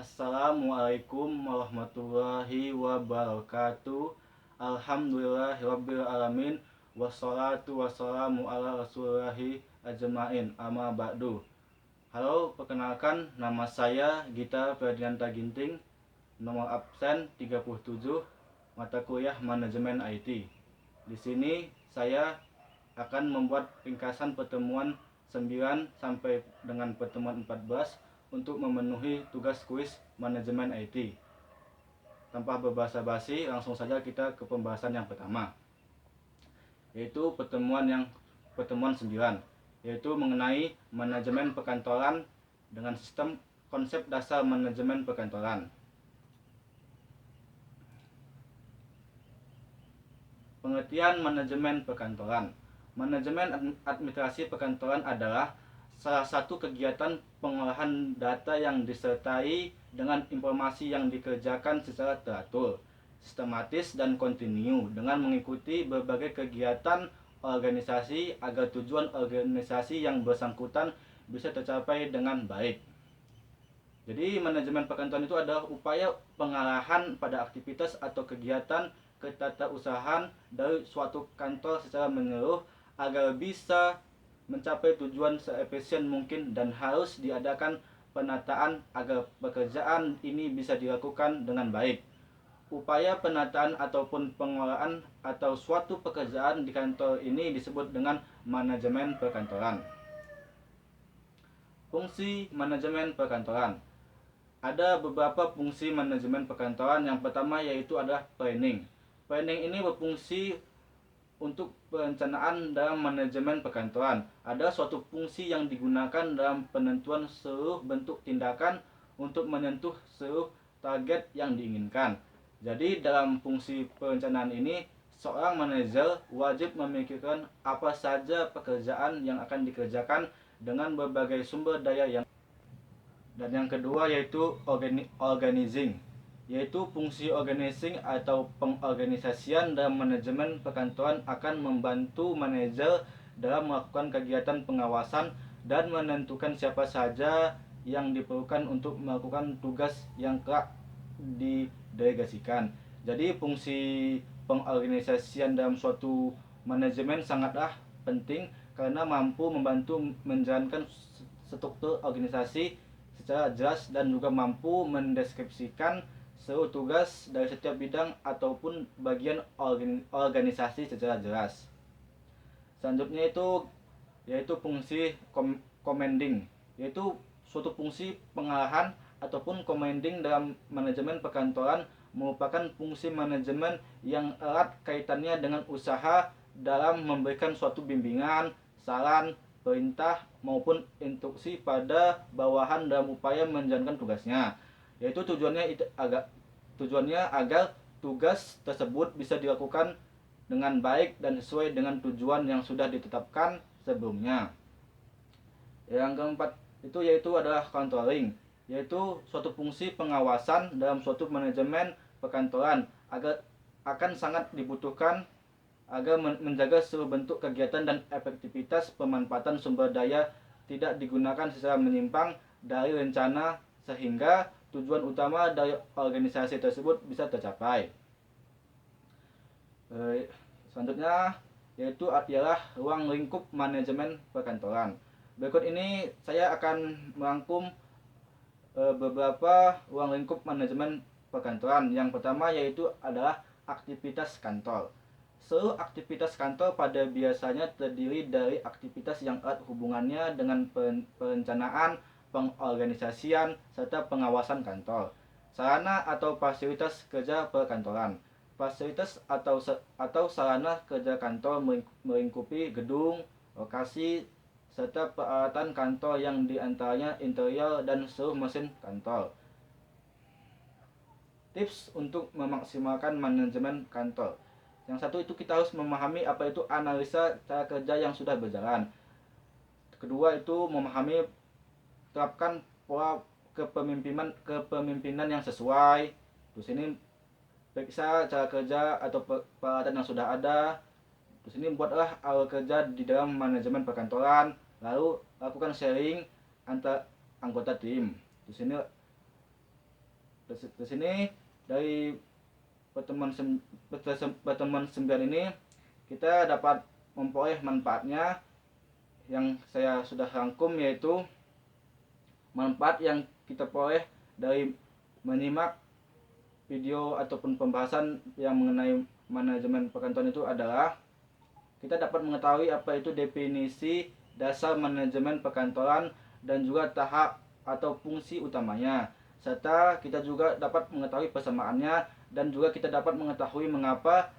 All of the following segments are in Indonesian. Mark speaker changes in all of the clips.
Speaker 1: Assalamualaikum warahmatullahi wabarakatuh. Alhamdulillahirabbil alamin. Wassalatu wassalamu ala rasulillahi ajmain. Amma ba'du. Halo, perkenalkan nama saya Gita Ferdianta Ginting. Nomor absen 37, mata kuliah manajemen IT. Di sini saya akan membuat ringkasan pertemuan 9 sampai dengan pertemuan 14 untuk memenuhi tugas kuis manajemen IT. Tanpa berbasa-basi, langsung saja kita ke pembahasan yang pertama, yaitu pertemuan 9, yaitu mengenai manajemen perkantoran dengan sistem konsep dasar manajemen perkantoran. Pengertian manajemen perkantoran. Manajemen administrasi perkantoran adalah salah satu kegiatan pengolahan data yang disertai dengan informasi yang dikerjakan secara teratur, sistematis, dan kontinu dengan mengikuti berbagai kegiatan organisasi agar tujuan organisasi yang bersangkutan bisa tercapai dengan baik. Jadi manajemen perkantoran itu adalah upaya pengarahan pada aktivitas atau kegiatan ketatausahaan dari suatu kantor secara menyeluruh agar bisa mencapai tujuan seefisien mungkin, dan harus diadakan penataan agar pekerjaan ini bisa dilakukan dengan baik. Upaya penataan ataupun pengolahan atau suatu pekerjaan di kantor ini disebut dengan manajemen perkantoran. Fungsi manajemen perkantoran. Ada beberapa fungsi manajemen perkantoran. Yang pertama yaitu adalah planning. Planning ini berfungsi untuk perencanaan dalam manajemen perkantoran. Ada suatu fungsi yang digunakan dalam penentuan seluruh bentuk tindakan untuk menyentuh seluruh target yang diinginkan. Jadi dalam fungsi perencanaan ini, seorang manajer wajib memikirkan apa saja pekerjaan yang akan dikerjakan dengan berbagai sumber daya yang. Dan yang kedua yaitu organizing, yaitu fungsi organizing atau pengorganisasian dalam manajemen perkantoran akan membantu manajer dalam melakukan kegiatan pengawasan dan menentukan siapa saja yang diperlukan untuk melakukan tugas yang telah didelegasikan. Jadi fungsi pengorganisasian dalam suatu manajemen sangatlah penting karena mampu membantu menjalankan struktur organisasi secara jelas dan juga mampu mendeskripsikan seluruh tugas dari setiap bidang ataupun bagian organisasi secara jelas. Selanjutnya yaitu fungsi commanding, yaitu suatu fungsi pengarahan ataupun commanding dalam manajemen perkantoran merupakan fungsi manajemen yang erat kaitannya dengan usaha dalam memberikan suatu bimbingan, saran, perintah maupun instruksi pada bawahan dalam upaya menjalankan tugasnya. Yaitu tujuannya agar tugas tersebut bisa dilakukan dengan baik dan sesuai dengan tujuan yang sudah ditetapkan sebelumnya. Yang keempat yaitu adalah controlling, yaitu suatu fungsi pengawasan dalam suatu manajemen perkantoran akan sangat dibutuhkan agar menjaga seluruh bentuk kegiatan dan efektivitas pemanfaatan sumber daya tidak digunakan secara menyimpang dari rencana sehingga tujuan utama dari organisasi tersebut bisa tercapai. Selanjutnya yaitu adalah ruang lingkup manajemen perkantoran. Berikut ini saya akan merangkum beberapa ruang lingkup manajemen perkantoran. Yang pertama yaitu adalah aktivitas kantor. Seluruh aktivitas kantor pada biasanya terdiri dari aktivitas yang erat hubungannya dengan perencanaan, pengorganisasian, serta pengawasan kantor. Sarana atau fasilitas kerja perkantoran. Fasilitas atau sarana kerja kantor melingkupi gedung, lokasi, serta peralatan kantor yang diantaranya interior dan seluruh mesin kantor. Tips untuk memaksimalkan manajemen kantor. Yang satu itu kita harus memahami apa itu analisa cara kerja yang sudah berjalan. Kedua itu memahami terapkan pola kepemimpinan yang sesuai. Terus ini periksa cara kerja atau peralatan yang sudah ada. Terus ini buatlah awal kerja di dalam manajemen perkantoran. Lalu lakukan sharing antar anggota tim. Terus ini Di sini dari pertemuan 9 ini kita dapat memperoleh manfaatnya yang saya sudah rangkum, yaitu manfaat yang kita peroleh dari menyimak video ataupun pembahasan yang mengenai manajemen perkantoran itu adalah kita dapat mengetahui apa itu definisi dasar manajemen perkantoran dan juga tahap atau fungsi utamanya, serta kita juga dapat mengetahui persamaannya, dan juga kita dapat mengetahui mengapa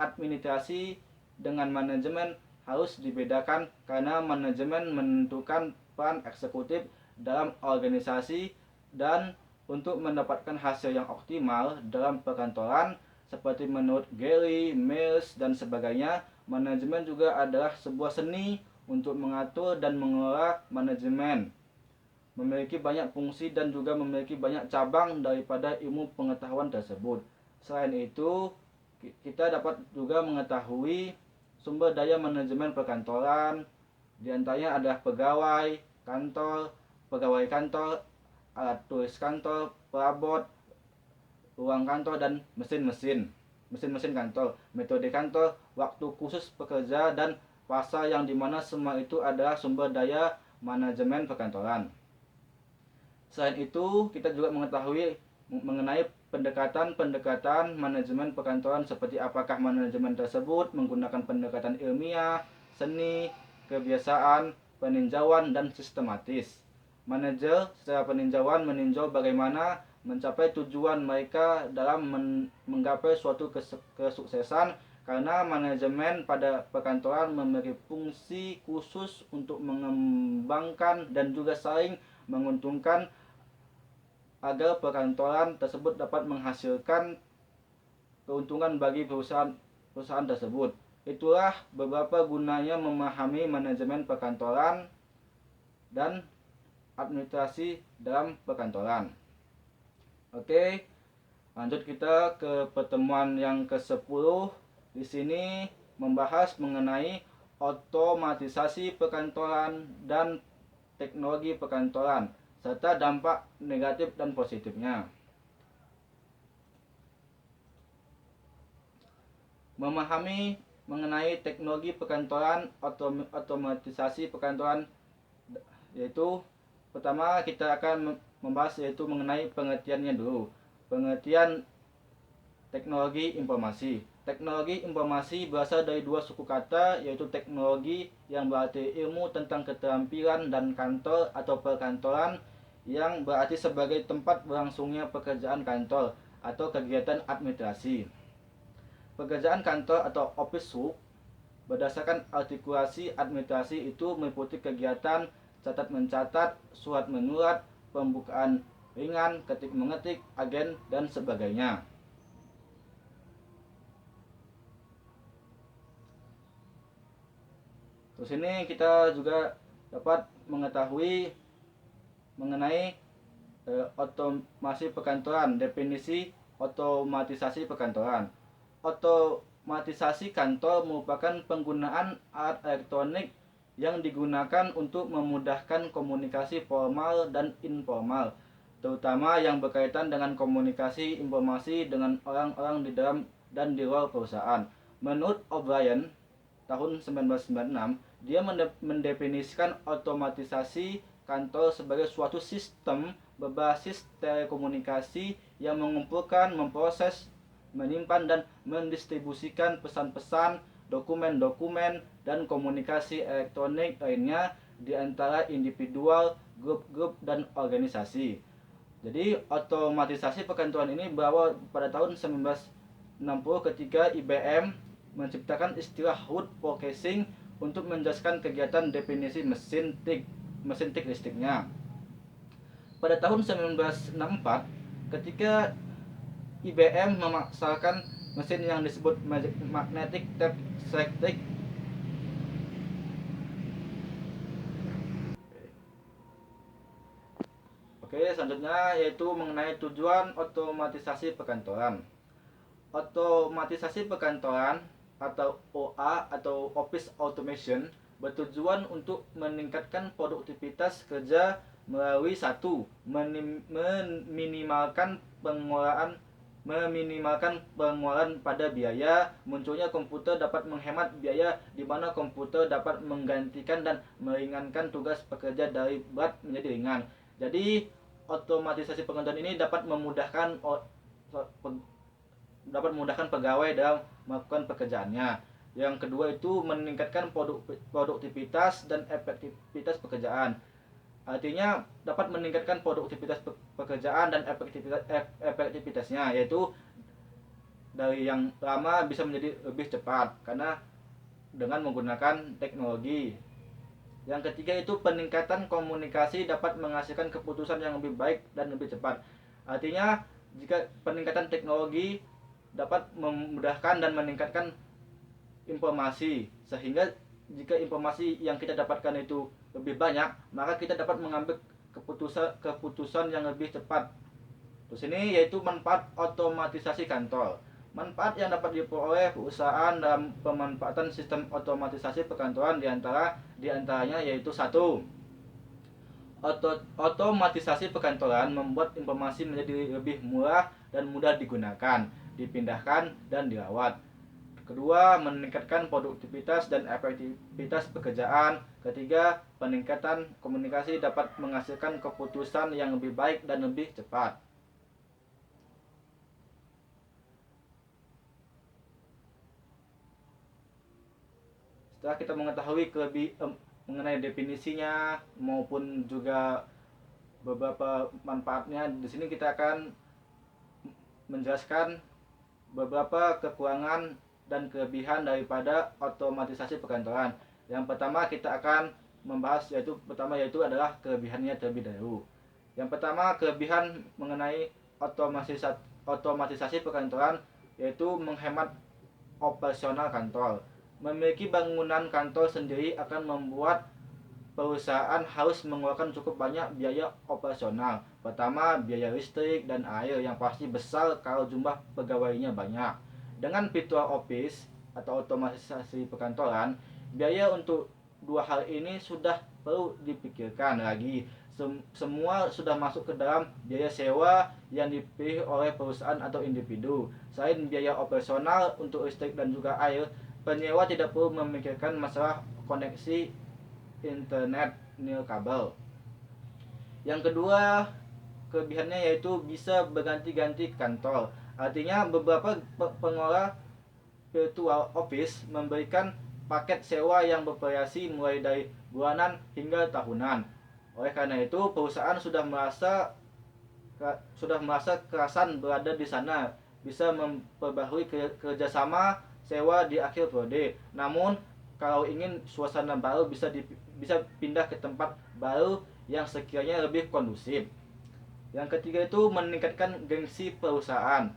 Speaker 1: administrasi dengan manajemen harus dibedakan, karena manajemen menentukan peran eksekutif dalam organisasi, dan untuk mendapatkan hasil yang optimal dalam perkantoran seperti menurut Gary, Mills, dan sebagainya, manajemen juga adalah sebuah seni untuk mengatur dan mengelola manajemen. Memiliki banyak fungsi dan juga memiliki banyak cabang daripada ilmu pengetahuan tersebut. Selain itu, kita dapat juga mengetahui sumber daya manajemen perkantoran. Di antaranya adalah pegawai kantor, alat tulis kantor, perabot, ruang kantor, dan mesin-mesin kantor, metode kantor, waktu khusus pekerja, dan pasar, yang dimana semua itu adalah sumber daya manajemen perkantoran. Selain itu, kita juga mengetahui mengenai pendekatan manajemen perkantoran, seperti apakah manajemen tersebut menggunakan pendekatan ilmiah, seni, kebiasaan, peninjauan, dan sistematis. Manajer secara peninjauan meninjau bagaimana mencapai tujuan mereka dalam menggapai suatu kesuksesan, karena manajemen pada perkantoran memiliki fungsi khusus untuk mengembangkan dan juga saling menguntungkan agar perkantoran tersebut dapat menghasilkan keuntungan bagi perusahaan tersebut. Itulah beberapa gunanya memahami manajemen perkantoran dan administrasi dalam perkantoran. Oke, lanjut kita ke pertemuan yang ke-10. Di sini membahas mengenai otomatisasi perkantoran dan teknologi perkantoran, serta dampak negatif dan positifnya. Memahami mengenai teknologi perkantoran, otomatisasi perkantoran, yaitu pertama kita akan membahas yaitu mengenai pengertiannya dulu. Pengertian teknologi informasi. Teknologi informasi berasal dari dua suku kata, yaitu teknologi yang berarti ilmu tentang keterampilan dan kantor atau perkantoran, yang berarti sebagai tempat berlangsungnya pekerjaan kantor atau kegiatan administrasi. Pekerjaan kantor atau office work berdasarkan artikulasi administrasi itu meliputi kegiatan catat mencatat, surat menyurat, pembukaan ringan, ketik mengetik, agen, dan sebagainya. Terus ini kita juga dapat mengetahui mengenai otomasi perkantoran, definisi otomatisasi perkantoran. Otomatisasi kantor merupakan penggunaan alat elektronik yang digunakan untuk memudahkan komunikasi formal dan informal, terutama yang berkaitan dengan komunikasi informasi dengan orang-orang di dalam dan di luar perusahaan. Menurut O'Brien tahun 1996, dia mendefinisikan otomatisasi kantor sebagai suatu sistem berbasis telekomunikasi yang mengumpulkan, memproses, menyimpan, dan mendistribusikan pesan-pesan, dokumen-dokumen, dan komunikasi elektronik lainnya di antara individual, grup-grup, dan organisasi. Jadi otomatisasi perkantoran ini berawal pada tahun 1960 ketika IBM menciptakan istilah root processing untuk menjelaskan kegiatan definisi mesin tik listriknya. Pada tahun 1964, ketika IBM memasarkan mesin yang disebut magnetic tape selectric, selanjutnya yaitu mengenai tujuan otomatisasi perkantoran. Otomatisasi perkantoran atau OA atau Office Automation bertujuan untuk meningkatkan produktivitas kerja melalui satu, meminimalkan pengeluaran pada biaya. Munculnya komputer dapat menghemat biaya, di mana komputer dapat menggantikan dan meringankan tugas pekerja dari berat menjadi ringan. Jadi otomatisasi pekerjaan ini dapat memudahkan pegawai dalam melakukan pekerjaannya. Yang kedua itu meningkatkan produktivitas dan efektivitas pekerjaan. Artinya dapat meningkatkan produktivitas pekerjaan dan efektivitasnya, yaitu dari yang lama bisa menjadi lebih cepat karena dengan menggunakan teknologi. Yang ketiga itu peningkatan komunikasi, dapat menghasilkan keputusan yang lebih baik dan lebih cepat. Artinya jika peningkatan teknologi dapat memudahkan dan meningkatkan informasi, sehingga jika informasi yang kita dapatkan itu lebih banyak, maka kita dapat mengambil keputusan yang lebih cepat. Terus ini yaitu manfaat otomatisasi kantor. Manfaat yang dapat diperoleh perusahaan dalam pemanfaatan sistem otomatisasi perkantoran diantaranya yaitu satu, otomatisasi perkantoran membuat informasi menjadi lebih murah dan mudah digunakan, dipindahkan, dan dirawat. Kedua, meningkatkan produktivitas dan efektivitas pekerjaan. Ketiga, peningkatan komunikasi dapat menghasilkan keputusan yang lebih baik dan lebih cepat. Setelah kita mengetahui mengenai definisinya maupun juga beberapa manfaatnya, di sini kita akan menjelaskan beberapa kekurangan dan kelebihan daripada otomatisasi perkantoran. Yang pertama kita akan membahas yaitu adalah kelebihannya terlebih dahulu. Yang pertama, kelebihan mengenai otomatisasi perkantoran yaitu menghemat operasional kantor. Memiliki bangunan kantor sendiri akan membuat perusahaan harus mengeluarkan cukup banyak biaya operasional. Pertama, biaya listrik dan air yang pasti besar kalau jumlah pegawainya banyak. Dengan virtual office atau otomatisasi perkantoran, biaya untuk dua hal ini sudah perlu dipikirkan lagi. Semua sudah masuk ke dalam biaya sewa yang dipilih oleh perusahaan atau individu. Selain biaya operasional untuk listrik dan juga air, penyewa tidak perlu memikirkan masalah koneksi internet nirkabel. Yang kedua, kelebihannya yaitu bisa berganti-ganti kantor. Artinya beberapa pengelola virtual office memberikan paket sewa yang bervariasi mulai dari bulanan hingga tahunan. Oleh karena itu, perusahaan sudah merasa kerasan berada di sana, bisa memperbaharui kerjasama sewa di akhir periode. Namun, kalau ingin suasana baru bisa pindah ke tempat baru yang sekiranya lebih kondusif. Yang ketiga itu meningkatkan gengsi perusahaan.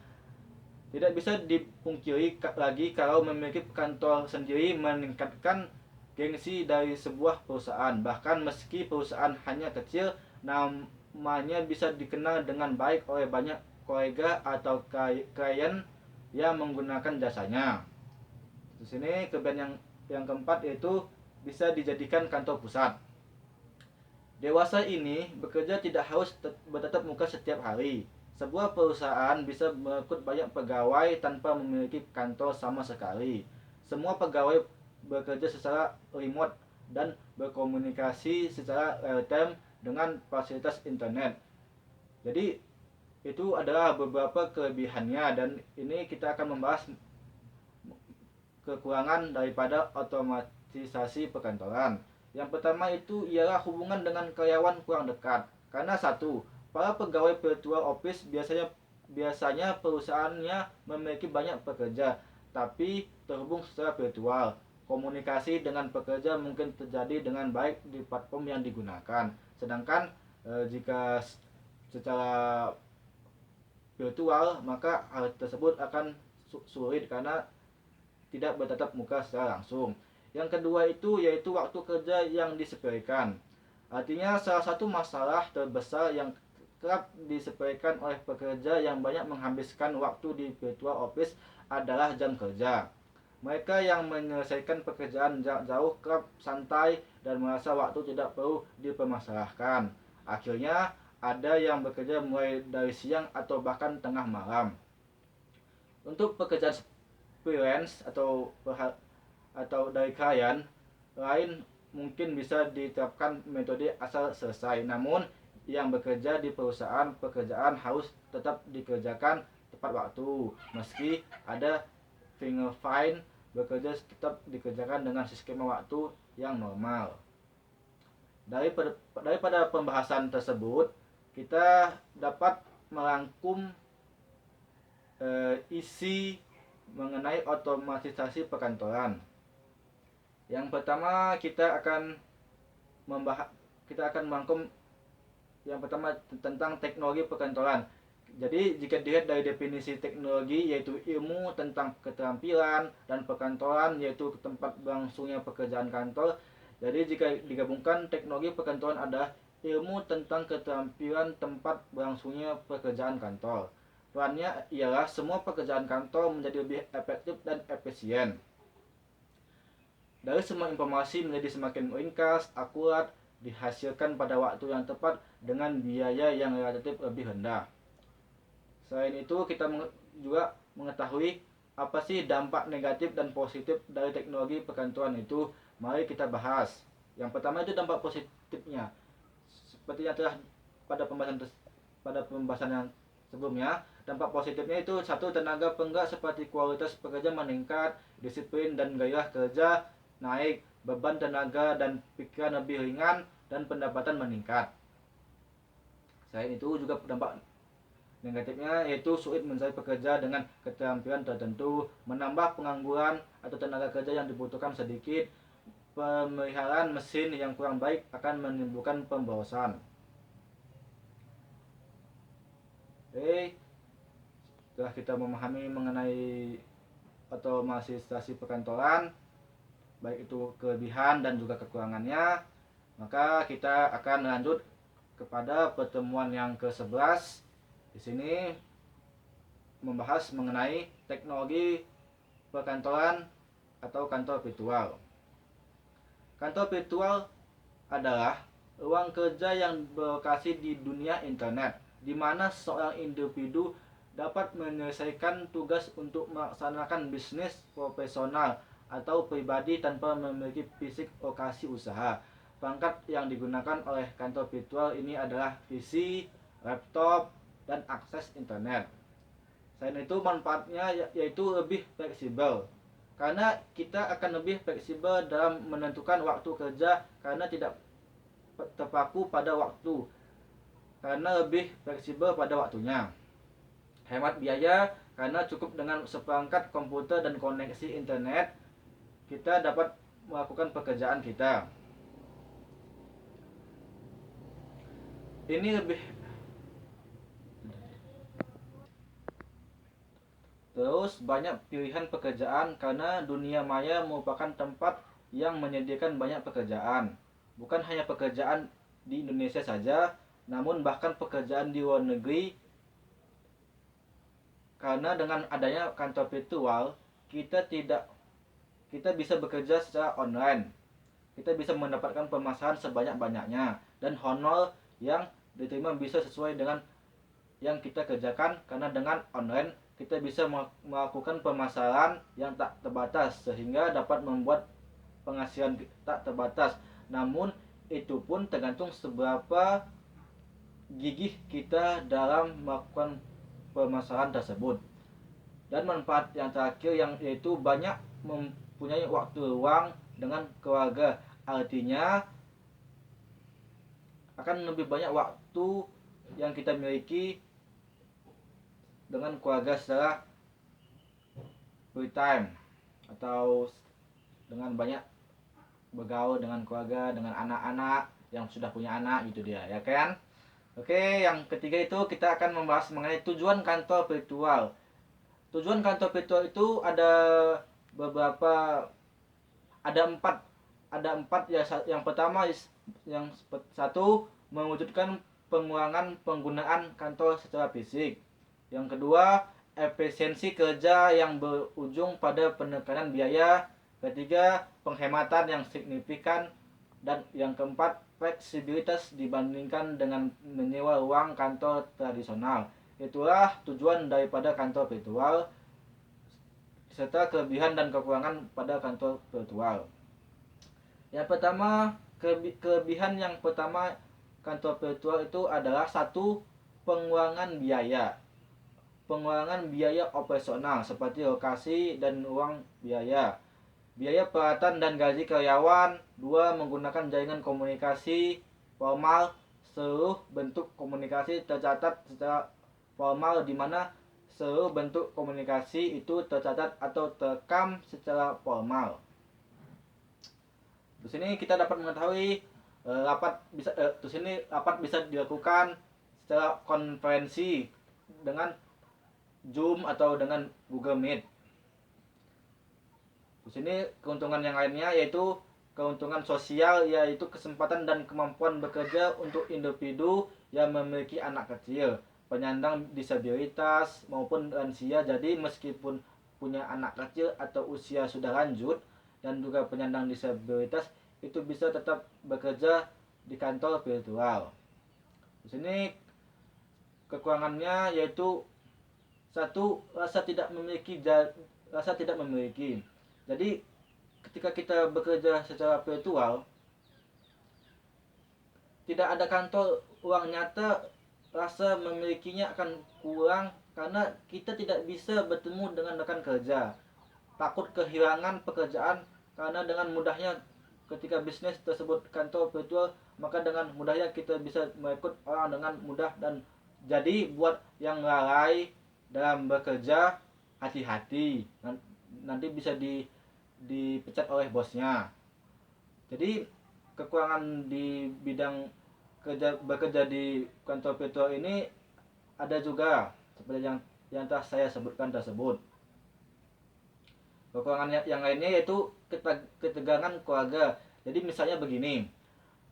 Speaker 1: Tidak bisa dipungkiri lagi kalau memiliki kantor sendiri meningkatkan gengsi dari sebuah perusahaan. Bahkan meski perusahaan hanya kecil, namanya bisa dikenal dengan baik oleh banyak kolega atau klien yang menggunakan jasanya. Di sini kelebihan yang keempat yaitu bisa dijadikan kantor pusat. Dewasa ini bekerja tidak harus bertatap muka setiap hari. Sebuah perusahaan bisa merekrut banyak pegawai tanpa memiliki kantor sama sekali. Semua pegawai bekerja secara remote dan berkomunikasi secara real time dengan fasilitas internet. Jadi itu adalah beberapa kelebihannya, dan ini kita akan membahas kekurangan daripada otomatisasi perkantoran. Yang pertama itu ialah hubungan dengan karyawan kurang dekat. Karena satu, para pegawai virtual office biasanya perusahaannya memiliki banyak pekerja, tapi terhubung secara virtual. Komunikasi dengan pekerja mungkin terjadi dengan baik di platform yang digunakan. Sedangkan jika secara virtual, maka hal tersebut akan sulit karena tidak bertatap muka secara langsung. Yang kedua itu yaitu waktu kerja yang disepelekan. Artinya salah satu masalah terbesar yang kerap disepelekan oleh pekerja yang banyak menghabiskan waktu di virtual office adalah jam kerja. Mereka yang menyelesaikan pekerjaan jarak jauh kerap santai dan merasa waktu tidak perlu dipermasalahkan. Akhirnya ada yang bekerja mulai dari siang atau bahkan tengah malam. Untuk pekerjaan freelance atau dari klien lain mungkin bisa diterapkan metode asal selesai. Namun yang bekerja di perusahaan pekerjaan harus tetap dikerjakan tepat waktu. Meski ada finger fine, bekerja tetap dikerjakan dengan skema waktu yang normal. Daripada pembahasan tersebut, kita dapat merangkum isi mengenai otomatisasi perkantoran. Yang pertama kita akan merangkum yang pertama tentang teknologi perkantoran. Jadi jika dilihat dari definisi teknologi, yaitu ilmu tentang keterampilan, dan perkantoran yaitu tempat berlangsungnya pekerjaan kantor. Jadi jika digabungkan, teknologi perkantoran adalah ilmu tentang keterampilan tempat berlangsungnya pekerjaan kantor. Perannya ialah semua pekerjaan kantor menjadi lebih efektif dan efisien. Dari semua informasi menjadi semakin ringkas, akurat, dihasilkan pada waktu yang tepat dengan biaya yang relatif lebih rendah. Selain itu, kita juga mengetahui apa sih dampak negatif dan positif dari teknologi perkantoran itu. Mari kita bahas. Yang pertama itu dampak positifnya. Seperti yang telah pada pembahasan yang sebelumnya, dampak positifnya itu satu, tenaga penggerak seperti kualitas pekerja meningkat, disiplin dan gairah kerja naik, beban tenaga dan pikiran lebih ringan, dan pendapatan meningkat. Selain itu juga dampak negatifnya yaitu sulit mencari pekerja dengan keterampilan tertentu, menambah pengangguran atau tenaga kerja yang dibutuhkan sedikit, pemeliharaan mesin yang kurang baik akan menimbulkan pemborosan. Setelah kita memahami mengenai otomatisasi perkantoran, baik itu kelebihan dan juga kekurangannya, maka kita akan lanjut kepada pertemuan yang ke-11. Di sini membahas mengenai teknologi perkantoran atau kantor virtual. Kantor virtual adalah ruang kerja yang berlokasi di dunia internet, di mana seorang individu dapat menyelesaikan tugas untuk melaksanakan bisnis profesional atau pribadi tanpa memiliki fisik lokasi usaha. Perangkat yang digunakan oleh kantor virtual ini adalah PC, laptop, dan akses internet. Selain itu, manfaatnya yaitu lebih fleksibel, karena kita akan lebih fleksibel dalam menentukan waktu kerja karena tidak terpaku pada waktu, karena lebih fleksibel pada waktunya. Hemat biaya karena cukup dengan seperangkat komputer dan koneksi internet kita dapat melakukan pekerjaan kita. Ini lebih Terus banyak pilihan pekerjaan karena dunia maya merupakan tempat yang menyediakan banyak pekerjaan. Bukan hanya pekerjaan di Indonesia saja, namun bahkan pekerjaan di luar negeri. Karena dengan adanya kantor virtual, kita bisa bekerja secara online. Kita bisa mendapatkan pemasaran sebanyak-banyaknya, dan honor yang diterima bisa sesuai dengan yang kita kerjakan, karena dengan online kita bisa melakukan pemasaran yang tak terbatas sehingga dapat membuat penghasilan tak terbatas. Namun itu pun tergantung seberapa gigih kita dalam melakukan pemasaran tersebut. Dan manfaat yang terakhir yaitu banyak mempunyai waktu luang dengan keluarga. Artinya akan lebih banyak waktu yang kita miliki dengan keluarga secara free time, atau dengan banyak bergaul dengan keluarga, dengan anak-anak yang sudah punya anak gitu dia, ya kan? Oke, yang ketiga itu kita akan membahas mengenai tujuan kantor virtual. Tujuan kantor virtual itu ada empat ya. Yang pertama, yang satu, mewujudkan pengurangan penggunaan kantor secara fisik. Yang kedua, efisiensi kerja yang berujung pada penekanan biaya. Ketiga, penghematan yang signifikan. Dan yang keempat, fleksibilitas dibandingkan dengan menyewa ruang kantor tradisional. Itulah tujuan daripada kantor virtual serta kelebihan dan kekurangan pada kantor virtual. Yang pertama, kelebihan yang pertama kantor virtual itu adalah satu, pengurangan biaya. Pengurangan biaya operasional seperti lokasi dan uang biaya. Biaya perawatan dan gaji karyawan. Dua, menggunakan jaringan komunikasi formal. Seluruh bentuk komunikasi tercatat secara formal, di mana seluruh bentuk komunikasi itu tercatat atau terekam secara formal. Di sini kita dapat mengetahui rapat bisa dilakukan secara konferensi dengan Zoom atau dengan Google Meet. Di sini keuntungan yang lainnya yaitu keuntungan sosial, yaitu kesempatan dan kemampuan bekerja untuk individu yang memiliki anak kecil, penyandang disabilitas maupun lansia. Jadi meskipun punya anak kecil atau usia sudah lanjut dan juga penyandang disabilitas, itu bisa tetap bekerja di kantor virtual. Di sini kekurangannya yaitu satu, rasa tidak memiliki. Jadi ketika kita bekerja secara virtual, tidak ada kantor uang nyata, rasa memilikinya akan kurang karena kita tidak bisa bertemu dengan rekan kerja. Takut kehilangan pekerjaan karena dengan mudahnya ketika bisnis tersebut kantor virtual, maka dengan mudahnya kita bisa merekrut orang dengan mudah. Dan jadi buat yang lalai dalam bekerja, hati-hati, nanti bisa dipecat oleh bosnya. Jadi kekurangan di bidang bekerja di kantor virtual ini ada juga seperti yang telah saya sebutkan tersebut. Kekurangan yang lainnya yaitu ketegangan keluarga. Jadi misalnya begini,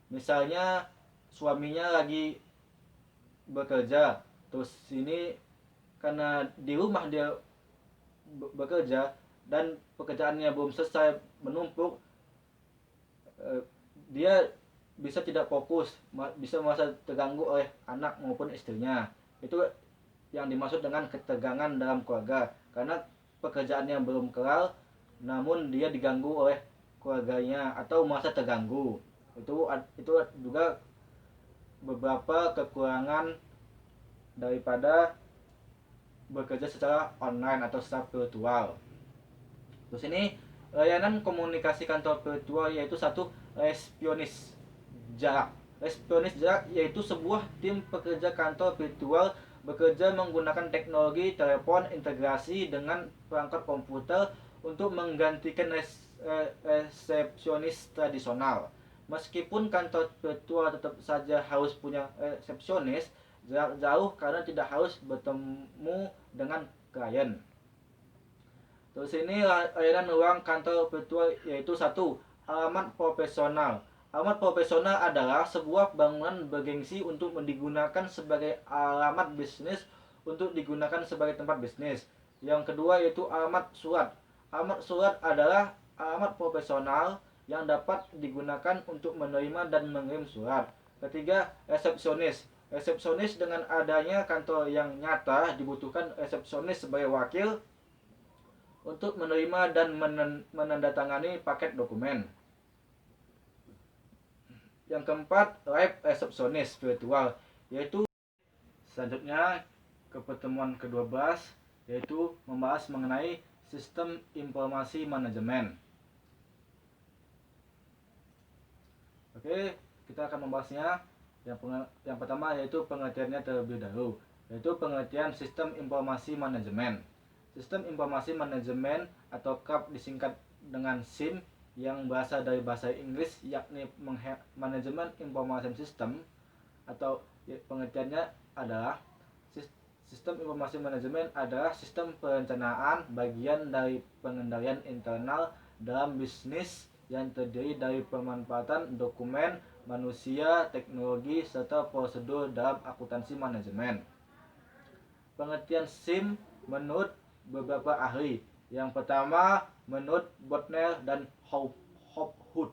Speaker 1: misalnya suaminya lagi bekerja, terus ini karena di rumah dia bekerja dan pekerjaannya belum selesai, menumpuk, dia bisa tidak fokus, bisa merasa terganggu oleh anak maupun istrinya. Itu yang dimaksud dengan ketegangan dalam keluarga, karena pekerjaannya belum kelar namun dia diganggu oleh keluarganya atau merasa terganggu. Itu juga beberapa kekurangan daripada bekerja secara online atau secara virtual. Terus ini layanan komunikasi kantor virtual yaitu satu, resepsionis jarak. Resepsionis jarak yaitu sebuah tim pekerja kantor virtual bekerja menggunakan teknologi telepon integrasi dengan perangkat komputer untuk menggantikan resepsionis tradisional. Meskipun kantor virtual tetap saja harus punya resepsionis jarak jauh karena tidak harus bertemu dengan klien. Terus ini layanan ruang kantor virtual yaitu satu, alamat profesional. Alamat profesional adalah sebuah bangunan bergengsi untuk digunakan sebagai alamat bisnis, untuk digunakan sebagai tempat bisnis. Yang kedua yaitu alamat surat. Alamat surat adalah alamat profesional yang dapat digunakan untuk menerima dan mengirim surat. Ketiga, resepsionis. Resepsionis dengan adanya kantor yang nyata dibutuhkan resepsionis sebagai wakil untuk menerima dan menandatangani paket dokumen. Yang keempat, live resepsionis virtual, yaitu selanjutnya ke pertemuan ke-12, yaitu membahas mengenai sistem informasi manajemen. Oke, kita akan membahasnya. Yang pertama yaitu pengertiannya terlebih dahulu, yaitu pengertian sistem informasi manajemen. Sistem informasi manajemen atau KAP disingkat dengan SIM yang berasal dari bahasa Inggris, yakni Management Information System, atau pengertiannya adalah sistem informasi manajemen adalah sistem perencanaan bagian dari pengendalian internal dalam bisnis yang terdiri dari pemanfaatan dokumen, manusia, teknologi, serta prosedur dalam akuntansi manajemen. Pengertian SIM menurut beberapa ahli. Yang pertama menurut Botner dan Hopwood.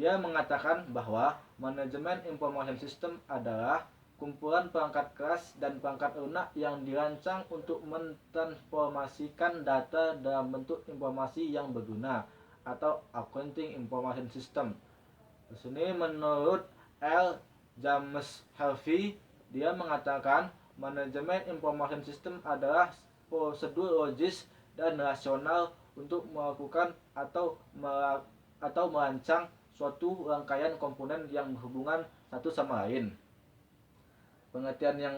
Speaker 1: Dia mengatakan bahwa manajemen information system adalah kumpulan perangkat keras dan perangkat lunak yang dirancang untuk mentransformasikan data dalam bentuk informasi yang berguna atau accounting information system. Di sini menurut L. James Harvey, dia mengatakan manajemen information system adalah prosedur logis dan rasional untuk melakukan atau merancang suatu rangkaian komponen yang berhubungan satu sama lain. Pengertian yang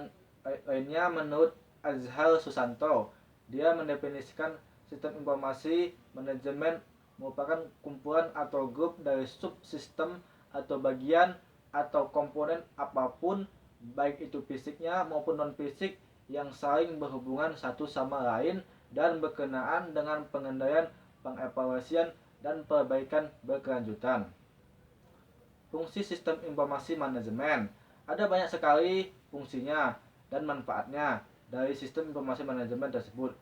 Speaker 1: lainnya menurut Azhar Susanto, dia mendefinisikan sistem informasi manajemen merupakan kumpulan atau grup dari subsistem atau bagian atau komponen apapun, baik itu fisiknya maupun non-fisik, yang saling berhubungan satu sama lain dan berkenaan dengan pengendalian, pengevaluasian, dan perbaikan berkelanjutan. Fungsi sistem informasi manajemen. Ada banyak sekali fungsinya dan manfaatnya dari sistem informasi manajemen tersebut.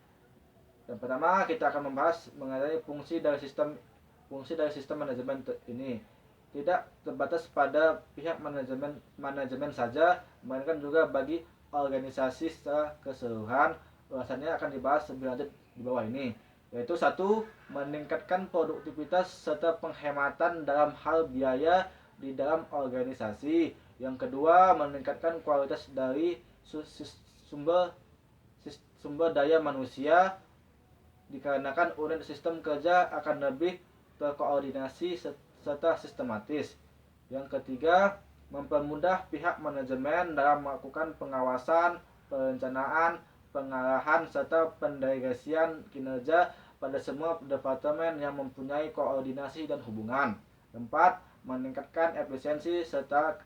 Speaker 1: Yang pertama, kita akan membahas mengenai fungsi dari sistem manajemen ini. Tidak terbatas pada pihak manajemen saja, melainkan juga bagi organisasi secara keseluruhan. Ulasannya akan dibahas lebih lanjut di bawah ini, yaitu 1. Meningkatkan produktivitas serta penghematan dalam hal biaya di dalam organisasi. Yang kedua, meningkatkan kualitas dari sumber daya manusia, dikarenakan unit sistem kerja akan lebih terkoordinasi serta sistematis. Yang ketiga, mempermudah pihak manajemen dalam melakukan pengawasan, perencanaan, pengarahan, serta pendelegasian kinerja pada semua departemen yang mempunyai koordinasi dan hubungan. 4. Meningkatkan efisiensi serta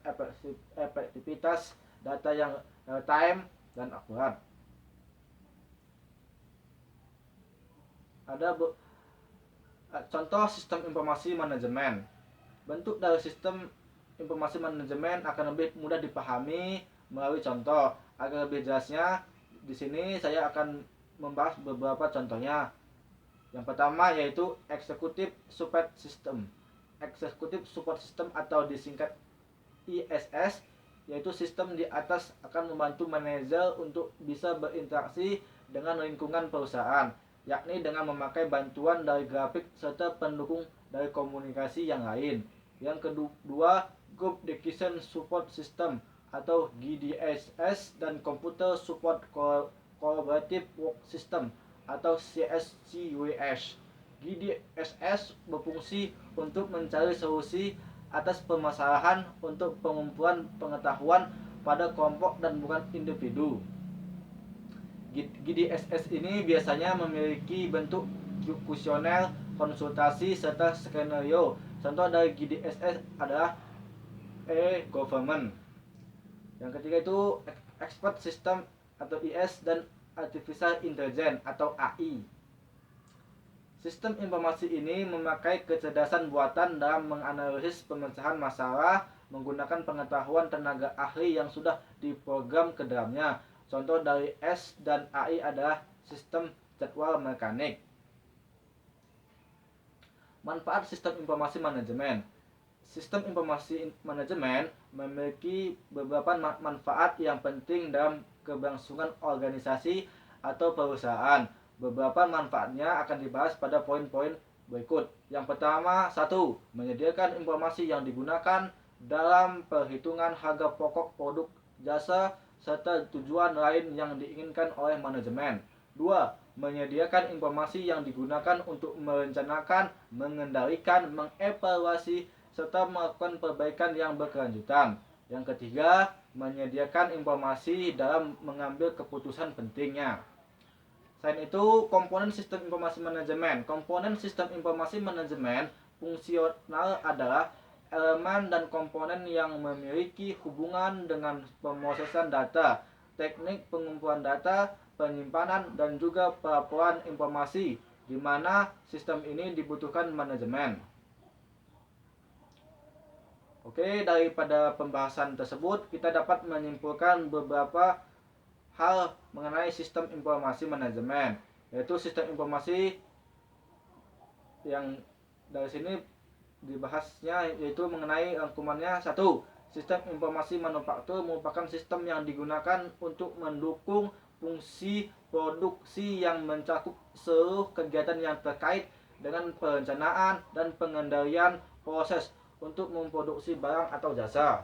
Speaker 1: efektivitas data yang real-time dan akurat. Ada contoh sistem informasi manajemen. Bentuk dari sistem informasi manajemen akan lebih mudah dipahami melalui contoh. Agar lebih jelasnya, di sini saya akan membahas beberapa contohnya. Yang pertama yaitu Executive Support System. Executive Support System atau disingkat ISS, yaitu sistem di atas akan membantu manajer untuk bisa berinteraksi dengan lingkungan perusahaan, yakni dengan memakai bantuan dari grafik serta pendukung dari komunikasi yang lain. Yang kedua, Group Decision Support System atau GDSS dan Computer Support Collaborative Work System atau CSCWS. GDSS berfungsi untuk mencari solusi atas permasalahan untuk pengumpulan pengetahuan pada kelompok dan bukan individu. GDSS ini biasanya memiliki bentuk kuesioner, konsultasi, serta skenario. Contoh dari GDSS adalah e-government. Yang ketiga itu Expert System atau IS dan Artificial Intelligence atau AI. Sistem informasi ini memakai kecerdasan buatan dalam menganalisis pemecahan masalah menggunakan pengetahuan tenaga ahli yang sudah diprogram ke dalamnya. Contoh dari S dan AI adalah sistem jadwal mekanik. Manfaat sistem informasi manajemen. Sistem informasi manajemen memiliki beberapa manfaat yang penting dalam keberlangsungan organisasi atau perusahaan. Beberapa manfaatnya akan dibahas pada poin-poin berikut. Yang pertama, 1. Menyediakan informasi yang digunakan dalam perhitungan harga pokok produk jasa serta tujuan lain yang diinginkan oleh manajemen. 2. Menyediakan informasi yang digunakan untuk merencanakan, mengendalikan, mengevaluasi, serta melakukan perbaikan yang berkelanjutan. Yang ketiga, menyediakan informasi dalam mengambil keputusan pentingnya. Selain itu, komponen sistem informasi manajemen. Komponen sistem informasi manajemen fungsional adalah elemen dan komponen yang memiliki hubungan dengan pemrosesan data, teknik pengumpulan data, penyimpanan, dan juga pelaporan informasi, di mana sistem ini dibutuhkan manajemen. Oke, daripada pembahasan tersebut, kita dapat menyimpulkan beberapa hal mengenai sistem informasi manajemen, yaitu sistem informasi yang dari sini dibahasnya yaitu mengenai rangkumannya. 1. Sistem informasi manufaktur merupakan sistem yang digunakan untuk mendukung fungsi produksi yang mencakup seluruh kegiatan yang terkait dengan perencanaan dan pengendalian proses untuk memproduksi barang atau jasa.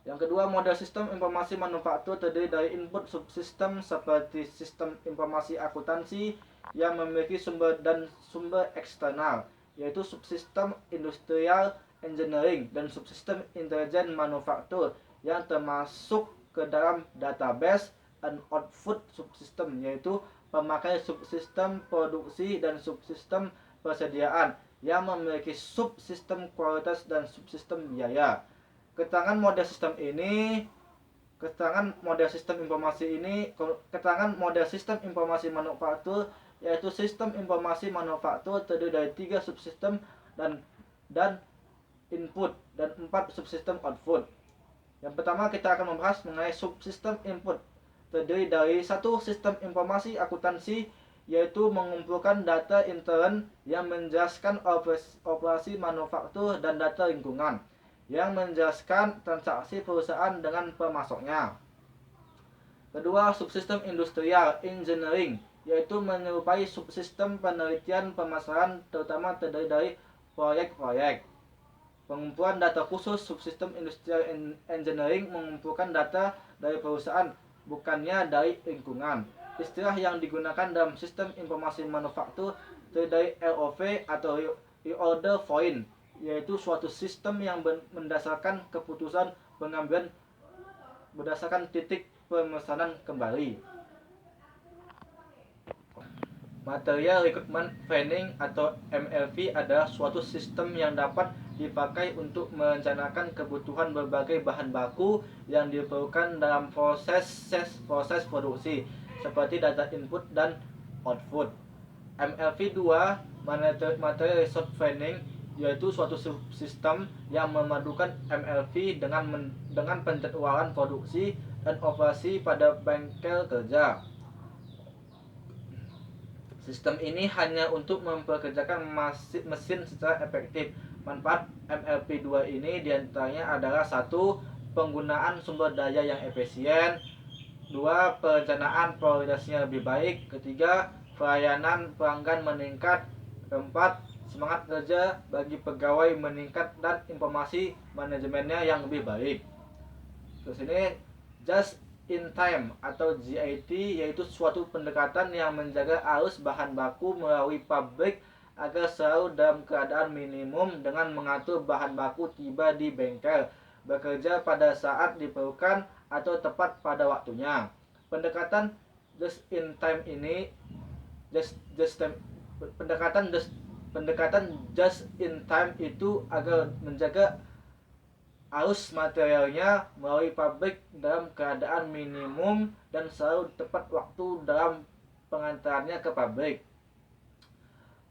Speaker 1: Yang kedua, model sistem informasi manufaktur terdiri dari input subsistem seperti sistem informasi akuntansi yang memiliki sumber dan sumber eksternal, yaitu subsistem industrial engineering dan subsistem intelijen manufaktur yang termasuk ke dalam database, dan output subsistem yaitu pemakai subsistem produksi dan subsistem persediaan yang memiliki subsistem kualitas dan subsistem biaya. Keterangan model sistem informasi manufaktur yaitu sistem informasi manufaktur terdiri dari 3 subsistem dan input dan 4 subsistem output. Yang pertama kita akan membahas mengenai subsistem input, terdiri dari 1 sistem informasi akuntansi yaitu mengumpulkan data intern yang menjelaskan operasi manufaktur dan data lingkungan yang menjelaskan transaksi perusahaan dengan pemasoknya. Kedua, subsistem industrial engineering yaitu menyerupai subsistem penelitian pemasaran terutama terdiri dari proyek-proyek. Pengumpulan data khusus subsistem industrial engineering mengumpulkan data dari perusahaan, bukannya dari lingkungan. Istilah yang digunakan dalam sistem informasi manufaktur terdiri dari ROV atau Reorder Point, yaitu suatu sistem yang mendasarkan keputusan pengambilan berdasarkan titik pemesanan kembali. Material Recruitment Planning atau MRP adalah suatu sistem yang dapat dipakai untuk merencanakan kebutuhan berbagai bahan baku yang diperlukan dalam proses produksi, seperti data input dan output. MRP 2, Material Resource Planning, yaitu suatu sistem yang memadukan MRP dengan penjadwalan produksi dan operasi pada bengkel kerja. Sistem ini hanya untuk mempekerjakan mesin secara efektif. Manfaat MRP 2 ini diantaranya adalah 1. Penggunaan sumber daya yang efisien. 2. Perencanaan prioritasnya lebih baik. 3. Pelayanan pelanggan meningkat. 4. Semangat kerja bagi pegawai meningkat dan informasi manajemennya yang lebih baik. Terus ini just in time atau JIT yaitu suatu pendekatan yang menjaga arus bahan baku melalui pabrik agar selalu dalam keadaan minimum dengan mengatur bahan baku tiba di bengkel, bekerja pada saat diperlukan atau tepat pada waktunya. Pendekatan just in time ini pendekatan just in time itu agar menjaga arus materialnya melalui pabrik dalam keadaan minimum dan selalu tepat waktu dalam pengantarannya ke pabrik.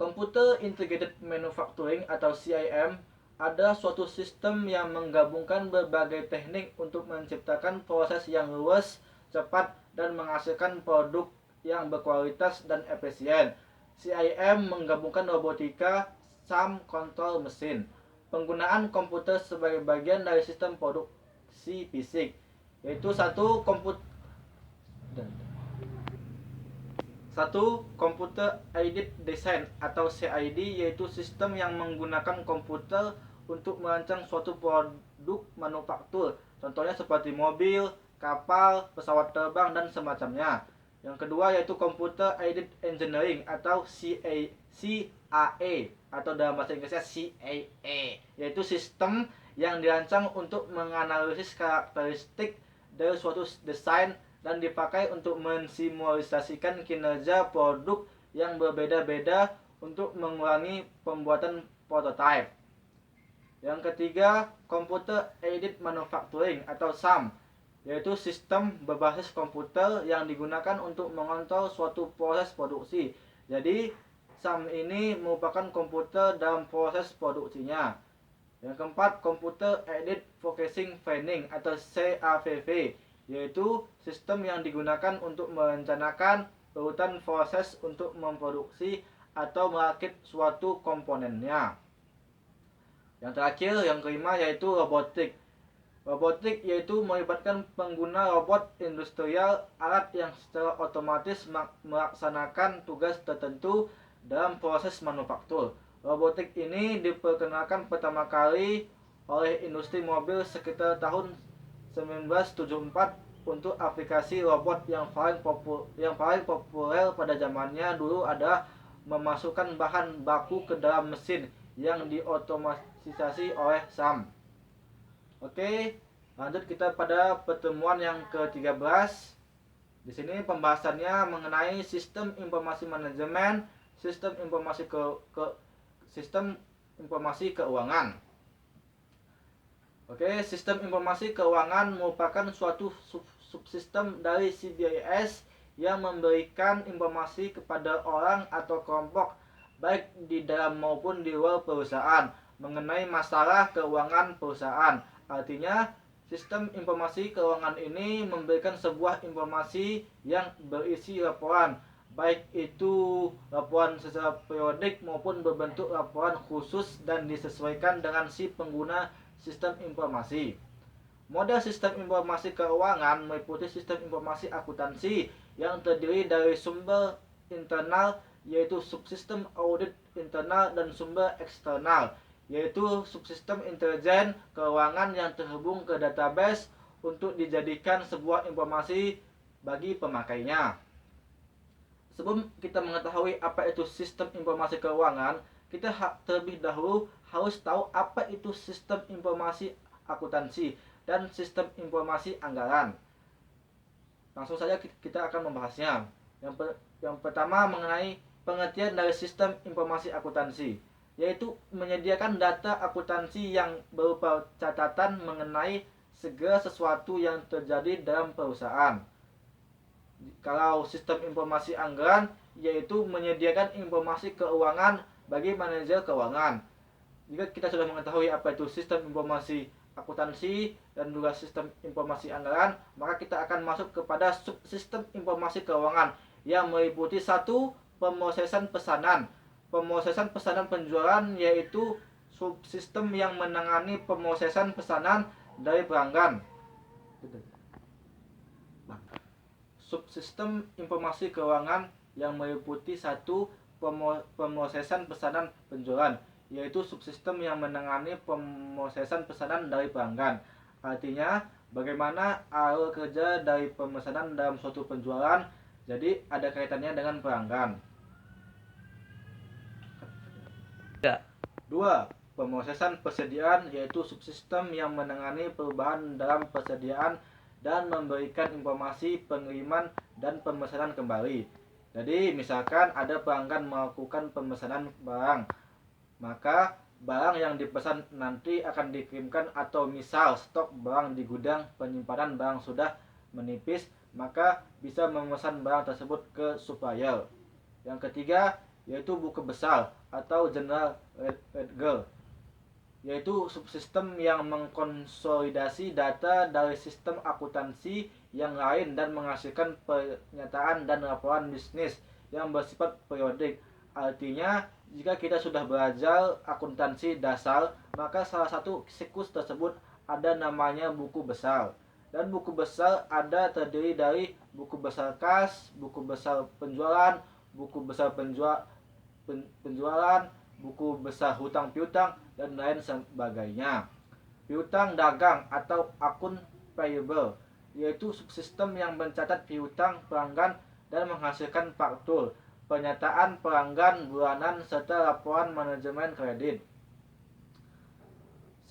Speaker 1: Computer Integrated Manufacturing atau CIM adalah suatu sistem yang menggabungkan berbagai teknik untuk menciptakan proses yang luas, cepat, dan menghasilkan produk yang berkualitas dan efisien. CIM menggabungkan robotika, SAM, kontrol mesin, penggunaan komputer sebagai bagian dari sistem produksi fisik, yaitu 1. Computer Aided Design atau CAD, yaitu sistem yang menggunakan komputer untuk merancang suatu produk manufaktur, contohnya seperti mobil, kapal, pesawat terbang, dan semacamnya. Yang kedua yaitu Computer Aided Engineering atau CAE atau dalam bahasa Inggrisnya CAE, yaitu sistem yang dirancang untuk menganalisis karakteristik dari suatu desain dan dipakai untuk mensimulasikan kinerja produk yang berbeda-beda untuk mengurangi pembuatan prototipe. Yang ketiga, Computer Aided Manufacturing atau SAM, yaitu sistem berbasis komputer yang digunakan untuk mengontrol suatu proses produksi. Jadi, SAM ini merupakan komputer dalam proses produksinya. Yang keempat, Computer Aided Forecasting Planning atau CAPV, yaitu sistem yang digunakan untuk merencanakan urutan proses untuk memproduksi atau merakit suatu komponennya. Yang terakhir, yang kelima, yaitu robotik. Robotik yaitu melibatkan pengguna robot industrial, alat yang secara otomatis melaksanakan tugas tertentu dalam proses manufaktur. Robotik ini diperkenalkan pertama kali oleh industri mobil sekitar tahun 1974 untuk aplikasi robot yang paling populer pada zamannya dulu adalah memasukkan bahan baku ke dalam mesin yang diotomatisasi oleh SAM. Oke, lanjut kita pada pertemuan yang ke-13. Di sini pembahasannya mengenai sistem informasi manajemen, sistem informasi keuangan. Oke, sistem informasi keuangan merupakan suatu subsistem dari CBIS yang memberikan informasi kepada orang atau kelompok baik di dalam maupun di luar perusahaan mengenai masalah keuangan perusahaan. Artinya, sistem informasi keuangan ini memberikan sebuah informasi yang berisi laporan, baik itu laporan secara periodik maupun berbentuk laporan khusus dan disesuaikan dengan si pengguna sistem informasi. Model sistem informasi keuangan meliputi sistem informasi akuntansi yang terdiri dari sumber internal yaitu subsistem audit internal dan sumber eksternal yaitu subsistem intelijen keuangan yang terhubung ke database untuk dijadikan sebuah informasi bagi pemakainya. Sebelum kita mengetahui apa itu sistem informasi keuangan, kita terlebih dahulu harus tahu apa itu sistem informasi akuntansi dan sistem informasi anggaran. Langsung saja kita akan membahasnya. Yang pertama mengenai pengertian dari sistem informasi akuntansi, yaitu menyediakan data akuntansi yang berupa catatan mengenai segala sesuatu yang terjadi dalam perusahaan. Kalau sistem informasi anggaran, yaitu menyediakan informasi keuangan bagi manajer keuangan. Jika kita sudah mengetahui apa itu sistem informasi akuntansi dan juga sistem informasi anggaran, maka kita akan masuk kepada subsistem informasi keuangan yang meliputi satu, pemrosesan pesanan. Pemrosesan pesanan penjualan yaitu subsistem yang menangani pemrosesan pesanan dari pelanggan. Subsistem informasi keuangan yang meliputi satu, pemrosesan pesanan penjualan yaitu subsistem yang menangani pemrosesan pesanan dari pelanggan. Artinya, bagaimana alur kerja dari pemesanan dalam suatu penjualan, jadi ada kaitannya dengan pelanggan. 2. Pemrosesan persediaan yaitu subsistem yang menangani perubahan dalam persediaan dan memberikan informasi pengiriman dan pemesanan kembali. Jadi, misalkan ada pelanggan melakukan pemesanan barang, maka barang yang dipesan nanti akan dikirimkan, atau misal stok barang di gudang penyimpanan barang sudah menipis, maka bisa memesan barang tersebut ke supplier. Yang ketiga yaitu buku besar atau general ledger, yaitu subsistem yang mengkonsolidasi data dari sistem akuntansi yang lain dan menghasilkan pernyataan dan laporan bisnis yang bersifat periodik. Artinya, jika kita sudah belajar akuntansi dasar, maka salah satu siklus tersebut ada namanya buku besar. Dan buku besar terdiri dari buku besar kas, buku besar penjualan, buku besar penjualan, buku besar hutang piutang, dan lain sebagainya. Piutang dagang atau akun payable, yaitu subsistem yang mencatat piutang pelanggan dan menghasilkan faktur, pernyataan pelanggan bulanan, serta laporan manajemen kredit.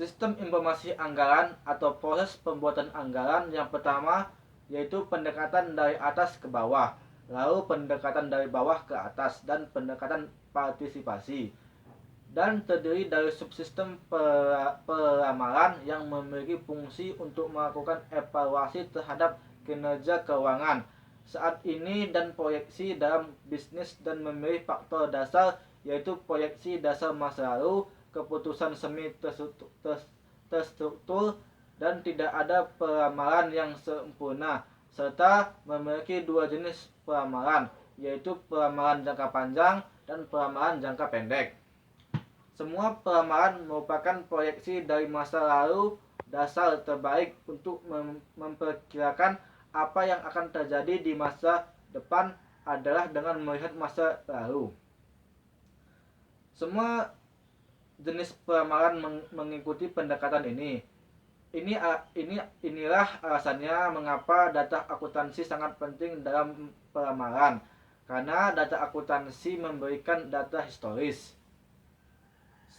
Speaker 1: Sistem informasi anggaran atau proses pembuatan anggaran yang pertama yaitu pendekatan dari atas ke bawah, lalu pendekatan dari bawah ke atas, dan pendekatan partisipasi. Dan terdiri dari subsistem peramalan yang memiliki fungsi untuk melakukan evaluasi terhadap kinerja keuangan saat ini dan proyeksi dalam bisnis, dan memilih faktor dasar yaitu proyeksi dasar masa lalu, keputusan semi terstruktur, dan tidak ada peramalan yang sempurna, serta memiliki dua jenis peramalan yaitu peramalan jangka panjang dan peramalan jangka pendek. Semua pelamaran merupakan proyeksi dari masa lalu. Dasar terbaik untuk memperkirakan apa yang akan terjadi di masa depan adalah dengan melihat masa lalu. Semua jenis pelamaran mengikuti pendekatan ini. Inilah alasannya mengapa data akuntansi sangat penting dalam pelamaran. Karena data akuntansi memberikan data historis.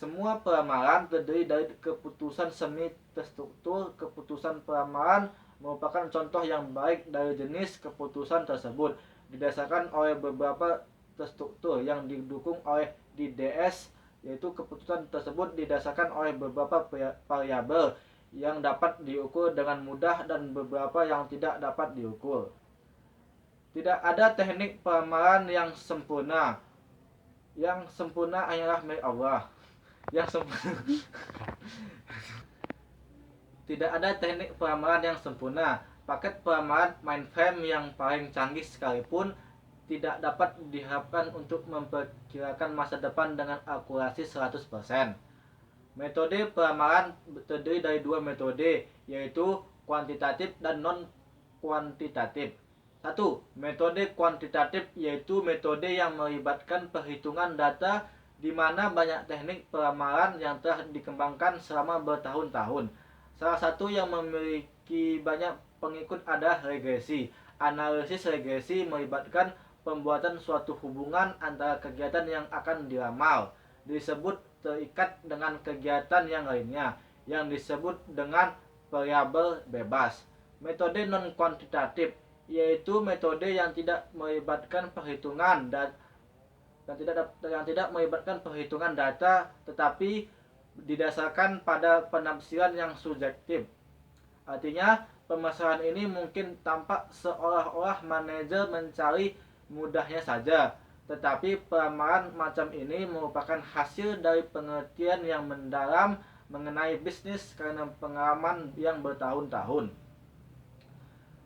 Speaker 1: Semua pelamaran terdiri dari keputusan semi terstruktur. Keputusan pelamaran merupakan contoh yang baik dari jenis keputusan tersebut, didasarkan oleh beberapa terstruktur yang didukung oleh DDS, yaitu keputusan tersebut didasarkan oleh beberapa variabel yang dapat diukur dengan mudah dan beberapa yang tidak dapat diukur. Tidak ada teknik pelamaran yang sempurna. Yang sempurna hanyalah milik Allah. Tidak ada teknik pelamaran yang sempurna. Paket pelamaran mainframe yang paling canggih sekalipun tidak dapat diharapkan untuk memperkirakan masa depan dengan akurasi 100%. Metode pelamaran terdiri dari dua metode, yaitu kuantitatif dan non-kuantitatif. 1. Metode kuantitatif yaitu metode yang melibatkan perhitungan data, di mana banyak teknik pelamaran yang telah dikembangkan selama bertahun-tahun. Salah satu yang memiliki banyak pengikut adalah regresi. Analisis regresi melibatkan pembuatan suatu hubungan antara kegiatan yang akan diramal, disebut terikat dengan kegiatan yang lainnya, yang disebut dengan variabel bebas. Metode non-kuantitatif yaitu metode yang tidak melibatkan perhitungan yang tidak melibatkan perhitungan data, tetapi didasarkan pada penafsiran yang subjektif. Artinya, permasalahan ini mungkin tampak seolah-olah manajer mencari mudahnya saja, tetapi pelamaran macam ini merupakan hasil dari pengertian yang mendalam mengenai bisnis karena pengalaman yang bertahun-tahun.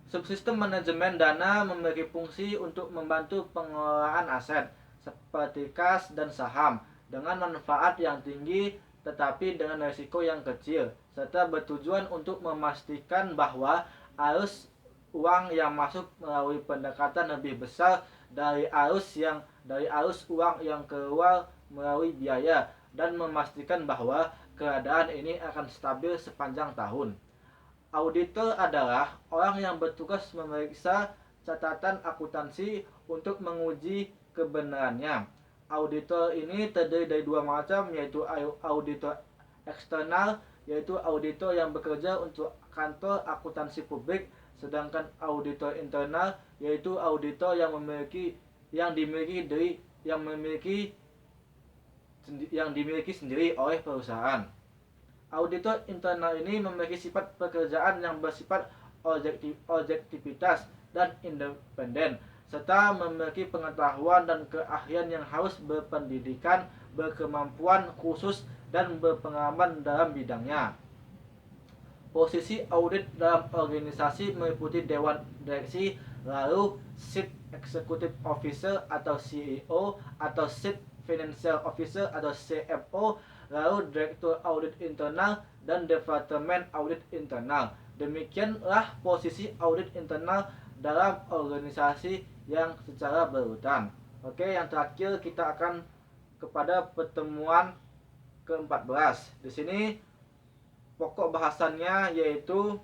Speaker 1: Subsistem manajemen dana memiliki fungsi untuk membantu pengelolaan aset seperti kas dan saham dengan manfaat yang tinggi tetapi dengan risiko yang kecil, serta bertujuan untuk memastikan bahwa arus uang yang masuk melalui pendekatan lebih besar dari arus uang yang keluar melalui biaya, dan memastikan bahwa keadaan ini akan stabil sepanjang tahun. Auditor adalah orang yang bertugas memeriksa catatan akuntansi untuk menguji kebenarannya. Auditor ini terdiri dari dua macam, yaitu auditor eksternal, yaitu auditor yang bekerja untuk kantor akuntansi publik, sedangkan auditor internal yaitu auditor yang dimiliki sendiri oleh perusahaan. Auditor internal ini memiliki sifat pekerjaan yang bersifat objektivitas dan independen, serta memiliki pengetahuan dan keahlian yang harus berpendidikan, berkemampuan khusus, dan berpengalaman dalam bidangnya. Posisi audit dalam organisasi meliputi dewan direksi, lalu Chief Executive Officer atau CEO, atau Chief Financial Officer atau CFO, lalu Direktur Audit Internal dan Departemen Audit Internal. Demikianlah posisi audit internal dalam organisasi yang secara berurutan. Oke, yang terakhir kita akan kepada pertemuan ke-14. Di sini pokok bahasannya yaitu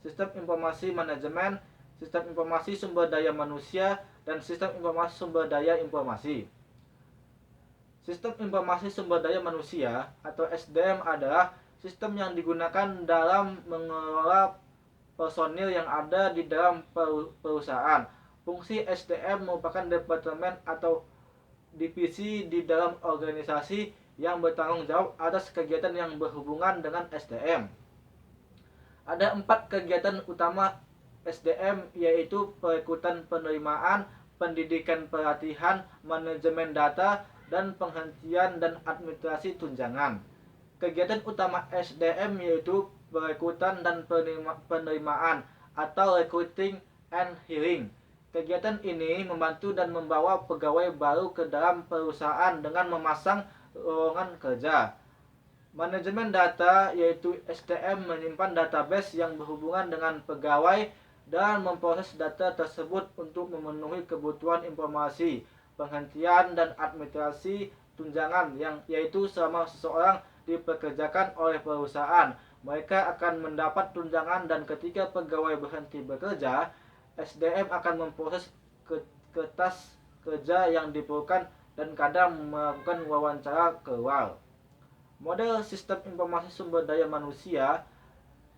Speaker 1: sistem informasi manajemen, sistem informasi sumber daya manusia, dan sistem informasi sumber daya informasi. Sistem informasi sumber daya manusia atau SDM adalah sistem yang digunakan dalam mengelola personil yang ada di dalam perusahaan. Fungsi SDM merupakan departemen atau divisi di dalam organisasi yang bertanggung jawab atas kegiatan yang berhubungan dengan SDM. Ada 4 kegiatan utama SDM, yaitu perekrutan penerimaan, pendidikan pelatihan, manajemen data, dan penghentian dan administrasi tunjangan. Kegiatan utama SDM yaitu perekrutan dan penerimaan atau recruiting and hiring. Kegiatan ini membantu dan membawa pegawai baru ke dalam perusahaan dengan memasang lowongan kerja. Manajemen data yaitu SDM menyimpan database yang berhubungan dengan pegawai dan memproses data tersebut untuk memenuhi kebutuhan informasi, penghentian dan administrasi tunjangan yaitu selama seseorang dipekerjakan oleh perusahaan. Mereka akan mendapat tunjangan dan ketika pegawai berhenti bekerja, SDM akan memproses kertas kerja yang diperlukan dan kadang melakukan wawancara keluar. Model sistem informasi sumber daya manusia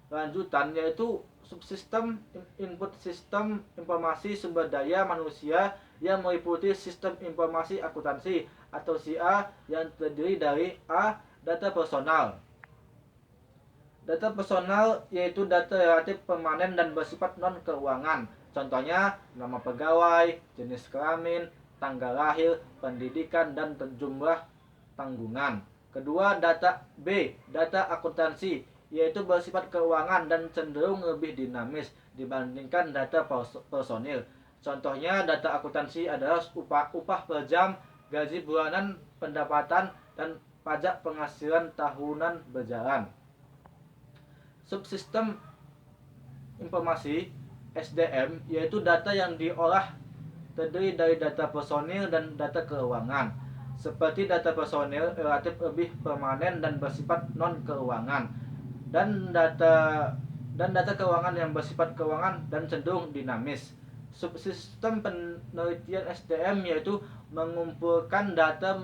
Speaker 1: lanjutan yaitu subsistem input sistem informasi sumber daya manusia yang meliputi sistem informasi akuntansi atau SIA yang terdiri dari A. Data personal. Data personal yaitu data relatif permanen dan bersifat non-keuangan. Contohnya nama pegawai, jenis kelamin, tanggal lahir, pendidikan, dan jumlah tanggungan. Kedua, data B, data akuntansi, yaitu bersifat keuangan dan cenderung lebih dinamis dibandingkan data personil. Contohnya, data akuntansi adalah upah per jam, gaji bulanan, pendapatan, dan pajak penghasilan tahunan berjalan. Subsistem informasi SDM yaitu data yang diolah terdiri dari data personil dan data keuangan. Seperti data personil relatif lebih permanen dan bersifat non-keuangan, dan data keuangan yang bersifat keuangan dan cenderung dinamis. Subsistem penelitian SDM yaitu mengumpulkan data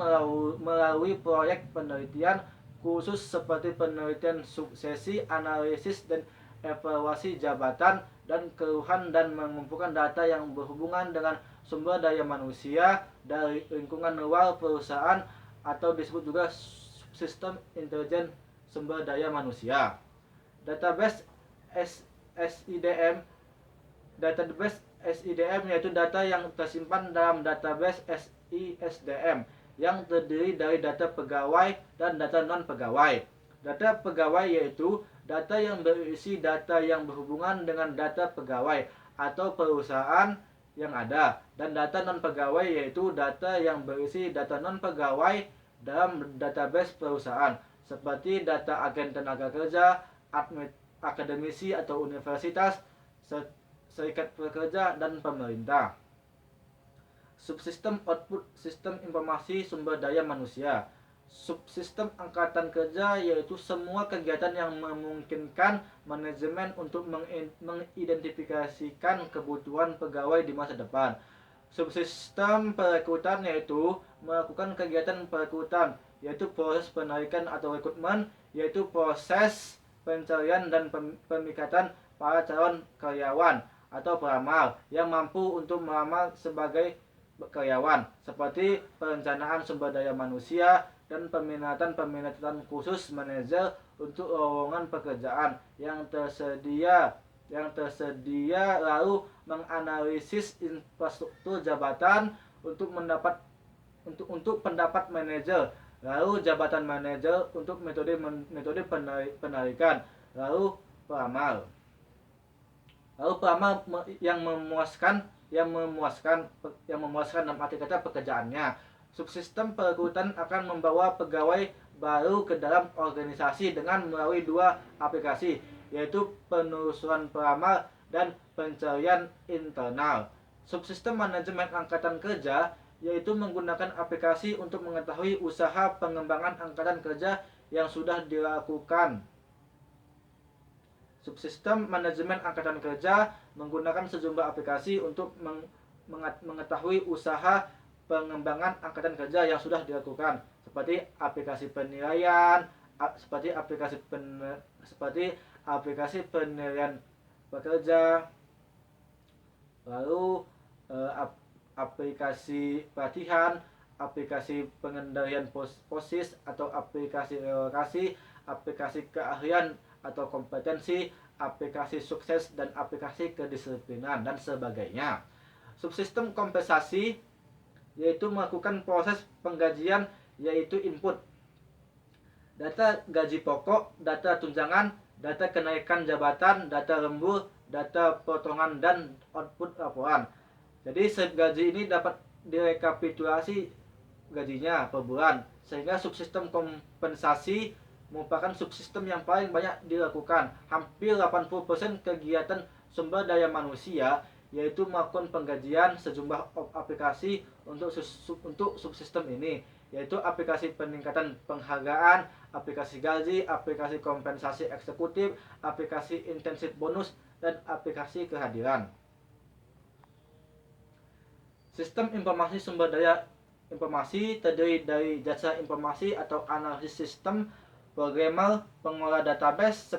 Speaker 1: melalui proyek penelitian khusus seperti penelitian suksesi, analisis dan evaluasi jabatan dan keluhan, dan mengumpulkan data yang berhubungan dengan sumber daya manusia dari lingkungan luar perusahaan atau disebut juga sistem intelijen sumber daya manusia. Database SIDM yaitu data yang tersimpan dalam database SISDM yang terdiri dari data pegawai dan data non-pegawai. Data pegawai yaitu data yang berisi data yang berhubungan dengan data pegawai atau perusahaan yang ada, dan data non-pegawai yaitu data yang berisi data non-pegawai dalam database perusahaan seperti data agen tenaga kerja, akademisi atau universitas, serikat pekerja, dan pemerintah. Subsistem output sistem informasi sumber daya manusia. Subsistem angkatan kerja yaitu semua kegiatan yang memungkinkan manajemen untuk mengidentifikasikan kebutuhan pegawai di masa depan. Subsistem perekrutan yaitu melakukan kegiatan perekrutan, yaitu proses penarikan atau rekrutmen, yaitu proses pencarian dan pemikatan para calon karyawan atau peramal yang mampu untuk melamar sebagai karyawan, seperti perencanaan sumber daya manusia dan peminatan khusus manajer untuk lowongan pekerjaan yang tersedia, lalu menganalisis infrastruktur jabatan untuk pendapat manajer, lalu jabatan manajer untuk metode penarikan, lalu peramal yang memuaskan dalam arti kata pekerjaannya. Subsistem perekrutan akan membawa pegawai baru ke dalam organisasi dengan melalui dua aplikasi, yaitu penelusuran peramal dan pencarian internal. Subsistem manajemen angkatan kerja yaitu menggunakan aplikasi untuk mengetahui usaha pengembangan angkatan kerja yang sudah dilakukan. Subsistem manajemen angkatan kerja menggunakan sejumlah aplikasi untuk mengetahui usaha pengembangan angkatan kerja yang sudah dilakukan, seperti aplikasi penilaian, seperti aplikasi penilaian pekerja, lalu aplikasi pelatihan, aplikasi pengendalian posis atau aplikasi relokasi, aplikasi keahlian atau kompetensi, aplikasi sukses, dan aplikasi kedisiplinan dan sebagainya. Subsistem kompensasi yaitu melakukan proses penggajian, yaitu input data gaji pokok, data tunjangan, data kenaikan jabatan, data lembur, data potongan, dan output laporan. Jadi slip gaji ini dapat direkapitulasi gajinya per bulan, sehingga subsistem kompensasi merupakan subsistem yang paling banyak dilakukan. Hampir 80% kegiatan sumber daya manusia yaitu melakukan pengkajian sejumlah aplikasi untuk subsistem ini, yaitu aplikasi peningkatan penghargaan, aplikasi gaji, aplikasi kompensasi eksekutif, aplikasi intensif bonus, dan aplikasi kehadiran. Sistem informasi sumber daya informasi terdiri dari jasa informasi atau analisis sistem, programmer, pengolah database,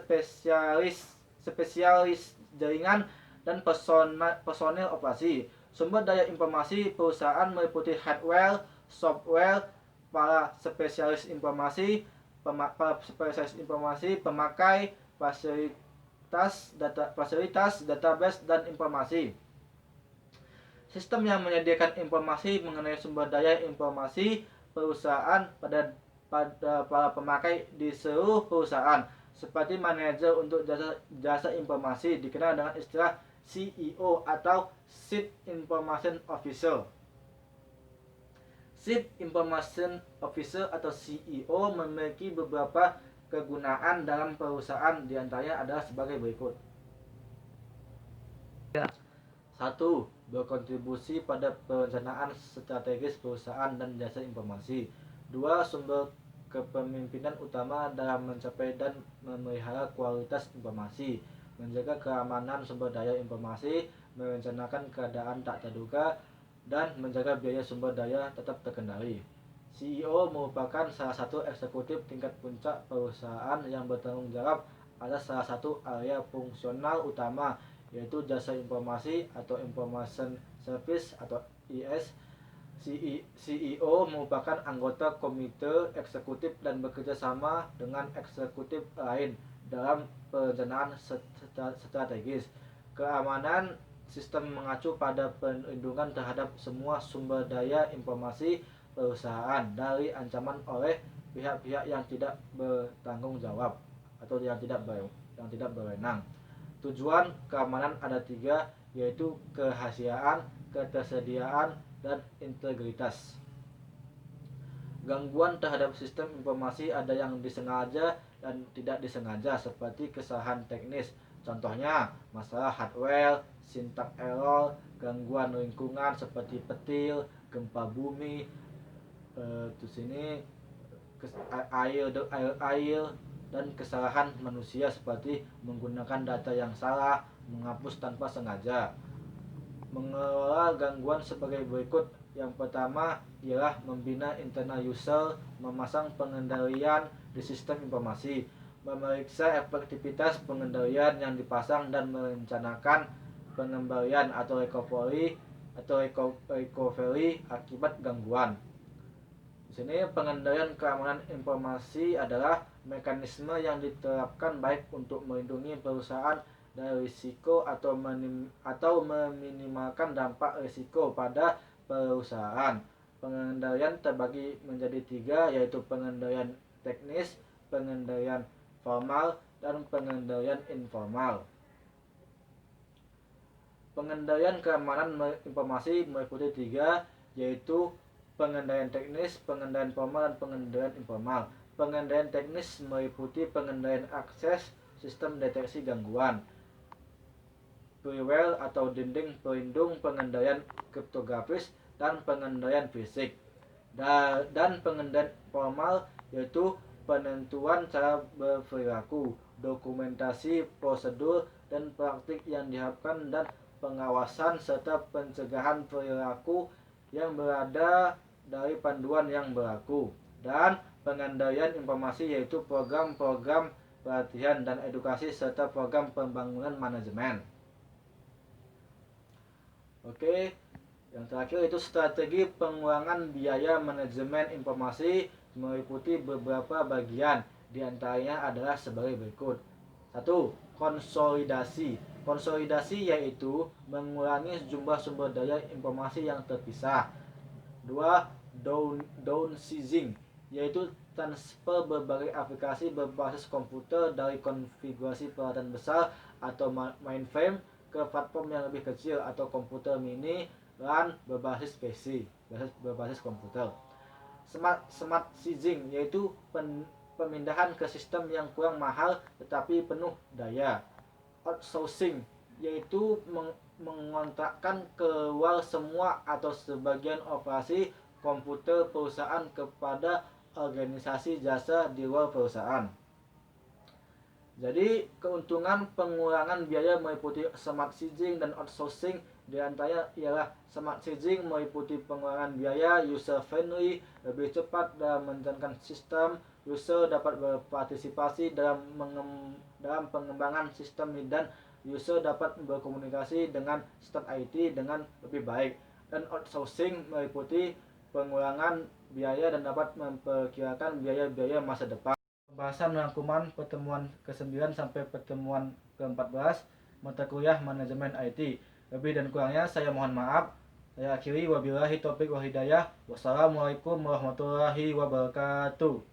Speaker 1: spesialis jaringan, dan personil operasi. Sumber daya informasi perusahaan meliputi hardware, software, para spesialis informasi, pemakai, fasilitas, database, dan informasi. Sistem yang menyediakan informasi mengenai sumber daya informasi perusahaan pada para pemakai di seluruh perusahaan, seperti manajer untuk jasa informasi dikenal dengan istilah CEO atau Chief Information Officer. Chief Information Officer atau CEO memiliki beberapa kegunaan dalam perusahaan, diantaranya adalah sebagai berikut. 1. Berkontribusi pada perencanaan strategis perusahaan dan jasa informasi. 2. Sumber kepemimpinan utama dalam mencapai dan memelihara kualitas informasi, menjaga keamanan sumber daya informasi, merencanakan keadaan tak terduga, dan menjaga biaya sumber daya tetap terkendali. CEO merupakan salah satu eksekutif tingkat puncak perusahaan yang bertanggung jawab atas salah satu area fungsional utama, yaitu jasa informasi atau Information Service atau IS. CEO merupakan anggota komite eksekutif dan bekerja sama dengan eksekutif lain dalam perencanaan strategis. Keamanan sistem mengacu pada perlindungan terhadap semua sumber daya informasi perusahaan dari ancaman oleh pihak-pihak yang tidak bertanggung jawab atau yang tidak berwenang. Tujuan keamanan ada 3, yaitu kerahasiaan, ketersediaan, dan integritas. Gangguan terhadap sistem informasi ada yang disengaja dan tidak disengaja, seperti kesalahan teknis. Contohnya, masalah hardware, syntax error, gangguan lingkungan seperti petir, gempa bumi, air, dan kesalahan manusia seperti menggunakan data yang salah, menghapus tanpa sengaja. Mengelola gangguan sebagai berikut. Yang pertama ialah membina internal user, memasang pengendalian di sistem informasi, memeriksa efektivitas pengendalian yang dipasang, dan merencanakan pengembalian atau recovery akibat gangguan. Di sini pengendalian keamanan informasi adalah mekanisme yang diterapkan baik untuk melindungi perusahaan dari risiko atau meminimalkan dampak risiko pada perusahaan. Pengendalian terbagi menjadi 3, yaitu pengendalian teknis, pengendalian formal, dan pengendalian informal. Pengendalian keamanan informasi meliputi 3, yaitu pengendalian teknis, pengendalian formal, dan pengendalian informal. Pengendalian teknis meliputi pengendalian akses, sistem deteksi gangguan, firewall atau dinding pelindung, pengendalian kriptografis, dan pengendalian fisik. Dan pengendalian formal yaitu penentuan cara berperilaku, dokumentasi prosedur dan praktik yang diharapkan, dan pengawasan serta pencegahan perilaku yang berada dari panduan yang berlaku. Dan pengendalian informasi yaitu program-program pelatihan dan edukasi serta program pembangunan manajemen. Oke, yang terakhir itu strategi pengurangan biaya manajemen informasi meliputi beberapa bagian, diantaranya adalah sebagai berikut. 1. Konsolidasi. Konsolidasi yaitu mengurangi jumlah sumber daya informasi yang terpisah. 2. Downsizing, yaitu transfer berbagai aplikasi berbasis komputer dari konfigurasi peralatan besar atau mainframe ke platform yang lebih kecil atau komputer mini LAN berbasis PC, berbasis komputer. smart sizing, yaitu pemindahan ke sistem yang kurang mahal tetapi penuh daya. Outsourcing, yaitu mengontrakkan keluar semua atau sebagian operasi komputer perusahaan kepada organisasi jasa di luar perusahaan. Jadi keuntungan pengurangan biaya meliputi smart sizing dan outsourcing. Di antaranya ialah smart sizing meliputi pengurangan biaya, user friendly, lebih cepat dalam menjalankan sistem, user dapat berpartisipasi dalam pengembangan sistem, dan user dapat berkomunikasi dengan staf IT dengan lebih baik. Dan outsourcing meliputi pengurangan biaya dan dapat memperkirakan biaya-biaya masa depan. Pembahasan rangkuman pertemuan ke-9 sampai pertemuan ke-14 mata kuliah manajemen IT. Lebih dan kurangnya saya mohon maaf. Saya akhiri, wabillahi taufiq wal hidayah. Wassalamualaikum warahmatullahi wabarakatuh.